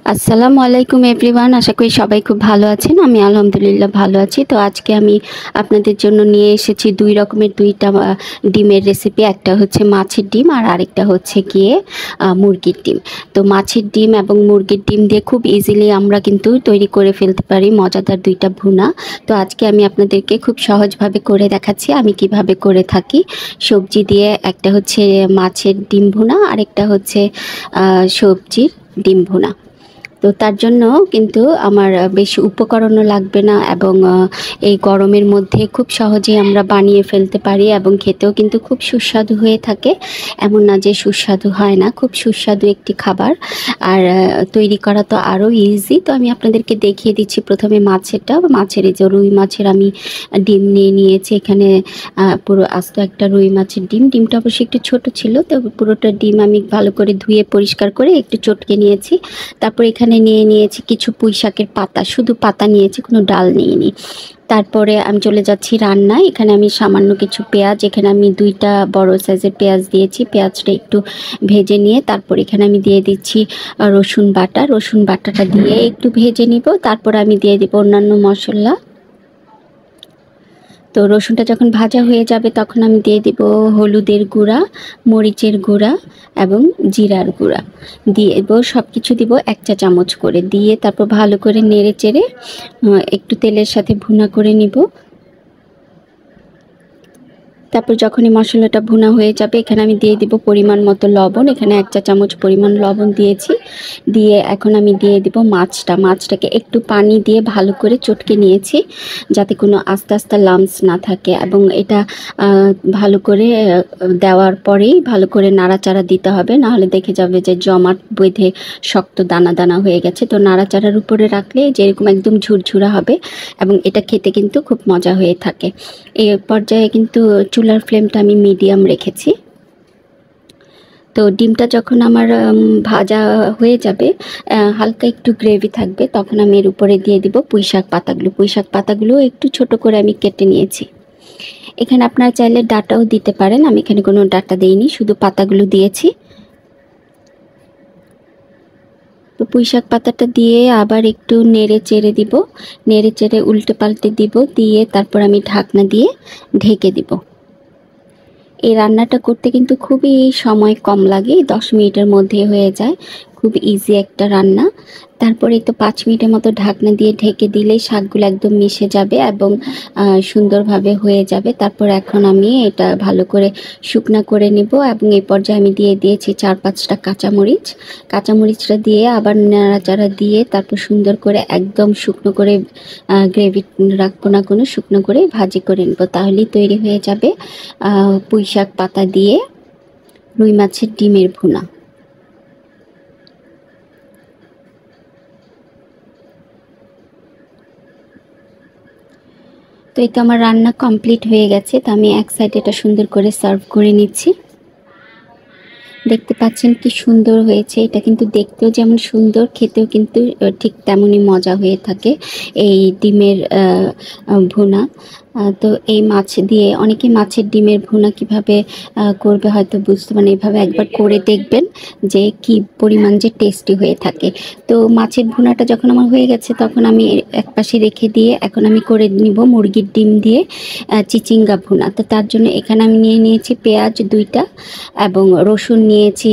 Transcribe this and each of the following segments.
আসসালামু আলাইকুম এভরিওয়ান, আশা করি সবাই খুব ভালো আছেন। আমি আলহামদুলিল্লাহ ভালো আছি। তো আজকে আমি আপনাদের জন্য নিয়ে এসেছি দুই রকমের দুইটা ডিমের রেসিপি। একটা হচ্ছে মাছের ডিম আর আরেকটা হচ্ছে গিয়ে মুরগির ডিম। তো মাছের ডিম এবং মুরগির ডিম দিয়ে খুব ইজিলি আমরা কিন্তু তৈরি করে ফেলতে পারি মজাদার দুইটা ভুনা। তো আজকে আমি আপনাদেরকে খুব সহজভাবে করে দেখাচ্ছি আমি কিভাবে করে থাকি। সবজি দিয়ে একটা হচ্ছে মাছের ডিম ভুনা, আরেকটা হচ্ছে সবজির ডিম ভুনা। তো তার জন্য কিন্তু আমার বেশি উপকরণও লাগবে না, এবং এই গরমের মধ্যে খুব সহজেই আমরা বানিয়ে ফেলতে পারি এবং খেতেও কিন্তু খুব সুস্বাদু হয়ে থাকে। এমন না যে সুস্বাদু হয় না, খুব সুস্বাদু একটি খাবার। আর তৈরি করা তো আরও ইজি। তো আমি আপনাদেরকে দেখিয়ে দিচ্ছি প্রথমে মাছের এই যে রুই মাছের আমি ডিম নিয়ে নিয়েছি। এখানে পুরো আস্ত একটা রুই মাছের ডিমটা অবশ্যই একটু ছোট ছিল। তো পুরোটা ডিম আমি ভালো করে ধুয়ে পরিষ্কার করে একটু চটকে নিয়েছি। তারপর এখানে নিয়ে নিয়েছি কিছু পুঁই শাকের পাতা, শুধু পাতা নিয়েছি, কোনো ডাল নিইনি। তারপরে আমি চলে যাচ্ছি রান্নায়। এখানে আমি সামান্য কিছু পেঁয়াজ, এখানে আমি দুইটা বড় সাইজের পেঁয়াজ দিয়েছি। পেঁয়াজটা একটু ভেজে নিয়ে তারপর এখানে আমি দিয়ে দিচ্ছি রসুন বাটাটা দিয়ে একটু ভেজে নিব। তারপর আমি দিয়ে দেব অন্যান্য মশলা। তো রসুনটা যখন ভাজা হয়ে যাবে তখন আমি দিয়ে দিব হলুদের গুঁড়া, মরিচের গুঁড়া এবং জিরার গুঁড়া দিয়ে দেবো। সব কিছু দিব 1 চা চামচ করে, দিয়ে তারপর ভালো করে নেড়ে চেড়ে একটু তেলের সাথে ভুনা করে নিব। তারপর যখনই মশলাটা ভুনা হয়ে যাবে এখানে আমি দিয়ে দিব পরিমাণ মতো লবণ। এখানে 1 চা চামচ পরিমাণ লবণ দিয়েছি। দিয়ে এখন আমি দিয়ে দিব মাছটাকে একটু পানি দিয়ে ভালো করে চটকে নিয়েছি, যাতে কোনো আস্তে আস্তে লাম্পস না থাকে। এবং এটা ভালো করে দেওয়ার পরেই ভালো করে নাড়াচাড়া দিতে হবে, নাহলে দেখে যাবে যে জমাট বেঁধে শক্ত দানা দানা হয়ে গেছে। তো নাড়াচাড়ার উপরে রাখলে যেরকম একদম ঝুরঝুরা হবে, এবং এটা খেতে কিন্তু খুব মজা হয়ে থাকে। এই পর্যায়ে কিন্তু চুলার ফ্লেমটা আমি মিডিয়াম রেখেছি। তো ডিমটা যখন আমার ভাজা হয়ে যাবে, হালকা একটু গ্রেভি থাকবে, তখন আমি এর উপরে দিয়ে দিব পুঁই শাক পাতাগুলো একটু ছোট করে আমি কেটে নিয়েছি। এখানে আপনারা চাইলে ডাঁটাও দিতে পারেন, আমি এখানে কোনো ডাঁটা দিইনি, শুধু পাতাগুলো দিয়েছি। তো পুঁই শাক পাতাটা দিয়ে আবার একটু নেড়ে চেড়ে উল্টে পাল্টে দিব, দিয়ে তারপর আমি ঢাকনা দিয়ে ঢেকে দিব। এই রান্নাটা করতে কিন্তু খুবই সময় কম লাগে, 10 মিনিটের মধ্যে হয়ে যায়, খুব ইজি একটা রান্না। তারপরে তো 5 মিনিটের মতো ঢাকনা দিয়ে ঢেকে দিলেই শাকগুলো একদম মিশে যাবে এবং সুন্দরভাবে হয়ে যাবে। তারপর এখন আমি এটা ভালো করে শুকনা করে নিব, এবং এই পর্যায়ে আমি দিয়ে দিয়েছি 4-5টা কাঁচামরিচটা দিয়ে আবার নাড়াচাড়া দিয়ে তারপর সুন্দর করে একদম শুকনো করে, গ্রেভি রাখবো না কোনো, শুকনো করে ভাজি করে নেব। তাহলেই তৈরি হয়ে যাবে পুঁই শাক পাতা দিয়ে রুই মাছের ডিমের ভুনা। তো এই তো আমার রান্না কমপ্লিট হয়ে গেছে। তো আমি এক সাইড এটা সুন্দর করে সার্ভ করে নিচ্ছি। দেখতে পাচ্ছেন কি সুন্দর হয়েছে। এটা কিন্তু দেখতেও যেমন সুন্দর, খেতেও কিন্তু ঠিক তেমনই মজা হয়ে থাকে এই ডিমের ভুনা। তো এই মাছ দিয়ে অনেকে মাছের ডিমের ভুনা কিভাবে করবে হয়তো বুঝতে পারেন, এইভাবে একবার করে দেখবেন যে কি পরিমাণ যে টেস্টি হয়ে থাকে। তো মাছের ভুনাটা যখন আমার হয়ে গেছে তখন আমি একপাশে রেখে দিয়ে এখন আমি করে নিব মুরগির ডিম দিয়ে চিচিঙ্গা ভুনা। তো তার জন্য এখানে আমি নিয়ে নিয়েছি পেঁয়াজ 2টা এবং রসুন নিয়েছি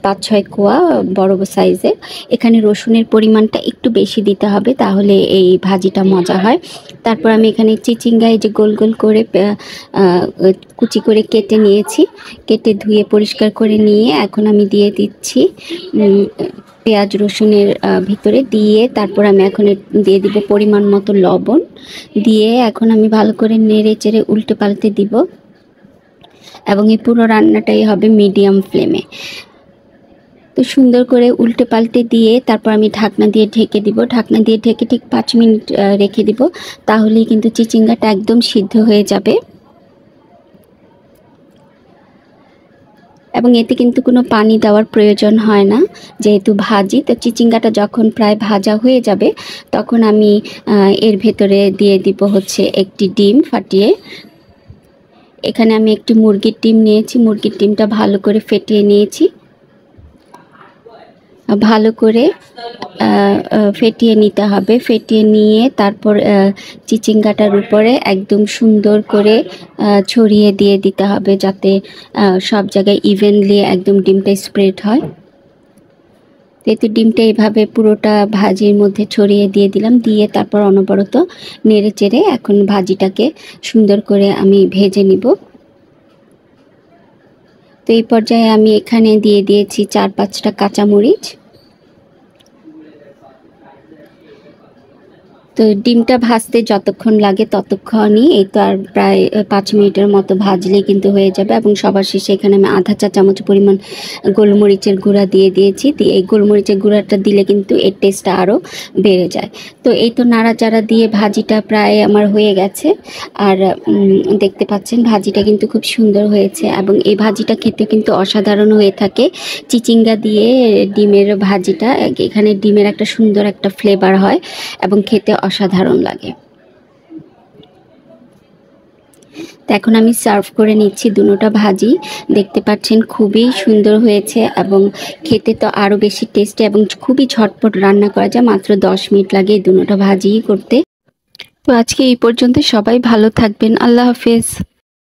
5-6 কোয়া বড় সাইজের। এখানে রসুনের পরিমাণটা একটু বেশি দিতে হবে, তাহলে এই ভাজিটা মজা হয়। তারপর আমি এখানে চিচিঙ্গা এই যে গোল গোল করে কুচি করে কেটে নিয়েছি, কেটে ধুয়ে পরিষ্কার করে নিয়ে এখন আমি দিয়ে দিচ্ছি পেঁয়াজ রসুনের ভিতরে দিয়ে। তারপর আমি এখন দিয়ে দিব পরিমাণ মতো লবণ, দিয়ে এখন আমি ভালো করে নেড়ে চেড়ে উল্টে পাল্টে দিব, এবং এই পুরো রান্নাটাই হবে মিডিয়াম ফ্লেমে। তো সুন্দর করে উল্টে পাল্টে দিয়ে তারপর আমি ঢাকনা দিয়ে ঢেকে দিব। ঢাকনা দিয়ে ঢেকে ঠিক 5 মিনিট রেখে দিব, তাহলেই কিন্তু চিচিঙ্গাটা একদম সিদ্ধ হয়ে যাবে। এবং এতে কিন্তু কোনো পানি দেওয়ার প্রয়োজন হয় না, যেহেতু ভাজি। তো চিচিঙ্গাটা যখন প্রায় ভাজা হয়ে যাবে তখন আমি এর ভেতরে দিয়ে দিব হচ্ছে একটি ডিম ফাটিয়ে। এখানে আমি একটি মুরগির ডিম নিয়েছি, মুরগির ডিমটা ভালো করে ফেটিয়ে নিয়েছি। ভালো করে ফেটিয়ে নিতে হবে। ফেটিয়ে নিয়ে তারপর চিচিঙ্গাটার উপরে একদম সুন্দর করে ছড়িয়ে দিয়ে দিতে হবে, যাতে সব জায়গায় ইভেনলি একদম ডিমটা স্প্রেড হয়। তো ডিমটা এইভাবে পুরোটা ভাজির মধ্যে ছড়িয়ে দিয়ে দিলাম, দিয়ে তারপর অনবরত নেড়ে চেড়ে এখন ভাজিটাকে সুন্দর করে আমি ভেজে নিব। তো এই পর্যায়ে আমি এখানে দিয়ে দিয়েছি 4-5টা কাঁচামরিচ। তো ডিমটা ভাজতে যতক্ষণ লাগে ততক্ষণই, এই তো আর প্রায় 5 মিনিটের মতো ভাজলেই কিন্তু হয়ে যাবে। এবং সবার শেষে এখানে আমি আধা চা চামচ পরিমাণ গোলমরিচের গুঁড়া দিয়ে দিয়েছি। এই গোলমরিচের গুঁড়াটা দিলে কিন্তু এর টেস্টটা আরও বেড়ে যায়। তো এই তো নাড়াচাড়া দিয়ে ভাজিটা প্রায় আমার হয়ে গেছে। আর দেখতে পাচ্ছেন ভাজিটা কিন্তু খুব সুন্দর হয়েছে, এবং এই ভাজিটা খেতে কিন্তু অসাধারণ হয়ে থাকে। চিচিঙ্গা দিয়ে ডিমের ভাজিটা, এখানে ডিমের একটা সুন্দর একটা ফ্লেভার হয় এবং খেতে অসাধারণ লাগে। তো এখন আমি সার্ভ করে নিচ্ছি দুটোটা ভাজি। দেখতে পাচ্ছেন খুবই সুন্দর হয়েছে এবং খেতে তো আরও বেশি টেস্টি এবং খুবই ঝটপট রান্না করা যায়। মাত্র 10 মিনিট লাগে এই দুটোটা ভাজি করতে। তো আজকে এই পর্যন্ত, সবাই ভালো থাকবেন। আল্লাহ হাফেজ।